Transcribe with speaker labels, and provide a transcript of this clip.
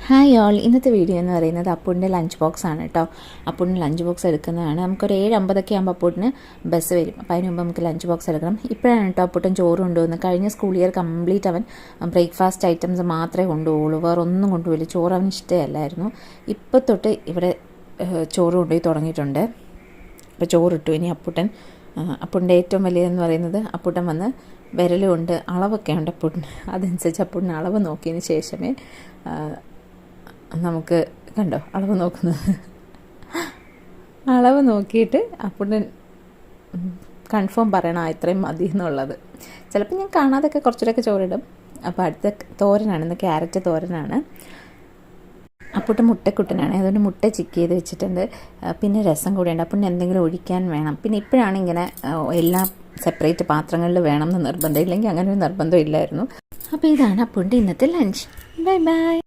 Speaker 1: Hi all, ഇന്നത്തെ video എന്ന് പറയുന്നത് അപ്പൂൻ്റെ ലഞ്ച് ബോക്സ് ആണ് കേട്ടോ. അപ്പൂൻ്റെ ലഞ്ച് ബോക്സ് എടുക്കുന്നതാണ്. നമുക്കൊരു 7:50 ആകുമ്പോൾ അപ്പൂട്ടിന് ബസ് വരും. അപ്പോൾ അതിന് മുമ്പ് നമുക്ക് ലഞ്ച് ബോക്സ് എടുക്കണം. ഇപ്പോഴാണ് കേട്ടോ അപ്പൂട്ടൻ ചോറ് കൊണ്ടുപോകുന്നത്. കഴിഞ്ഞ സ്കൂൾ ഇയർ കംപ്ലീറ്റ് അവൻ ബ്രേക്ക്ഫാസ്റ്റ് ഐറ്റംസ് മാത്രമേ കൊണ്ടുപോകുള്ളൂ, വേറെ ഒന്നും കൊണ്ടുപോയില്ല. ചോറ് അവന് ഇഷ്ടമല്ലായിരുന്നു. ഇപ്പോൾ തൊട്ട് ഇവിടെ ചോറ് കൊണ്ടുപോയി തുടങ്ങിയിട്ടുണ്ട്. അപ്പോൾ ചോറിട്ടു. ഇനി അപ്പൂൻ്റെ ഏറ്റവും വലിയതെന്ന് പറയുന്നത് അപ്പൂട്ടൻ വന്ന് വിരലുകൊണ്ട് അളവൊക്കെ ഉണ്ട് അപ്പൂട്ടിന്. അതനുസരിച്ച് അപ്പൂട്ടിന് അളവ് നോക്കിയതിന് ശേഷമേ നമുക്ക് കണ്ടോ അളവ് നോക്കുന്നത്. അളവ് നോക്കിയിട്ട് അപ്പൂട്ടൻ കൺഫേം പറയണം ഇത്രയും മതി എന്നുള്ളത്. ചിലപ്പോൾ ഞാൻ കാണാതൊക്കെ കുറച്ചുകൂടെയൊക്കെ ചോറിടും. അപ്പോൾ അടുത്ത തോരനാണ്, ഇന്ന് ക്യാരറ്റ് തോരനാണ്. അപ്പൂട്ടൻ മുട്ടക്കുട്ടനാണ്, അതുകൊണ്ട് മുട്ട ചിക്ക് ചെയ്ത് വെച്ചിട്ടുണ്ട്. പിന്നെ രസം കൂടെയുണ്ട്. അപ്പൂട്ടിന് എന്തെങ്കിലും ഒഴിക്കാൻ വേണം. പിന്നെ ഇപ്പോഴാണ് ഇങ്ങനെ എല്ലാം സെപ്പറേറ്റ് പാത്രങ്ങളിൽ വേണം എന്ന് നിർബന്ധം, ഇല്ലെങ്കിൽ അങ്ങനെ ഒരു നിർബന്ധം ഇല്ലായിരുന്നു. അപ്പോൾ ഇതാണ് അപ്പൂൻ്റെ ഇന്നത്തെ ലഞ്ച്. Bye bye.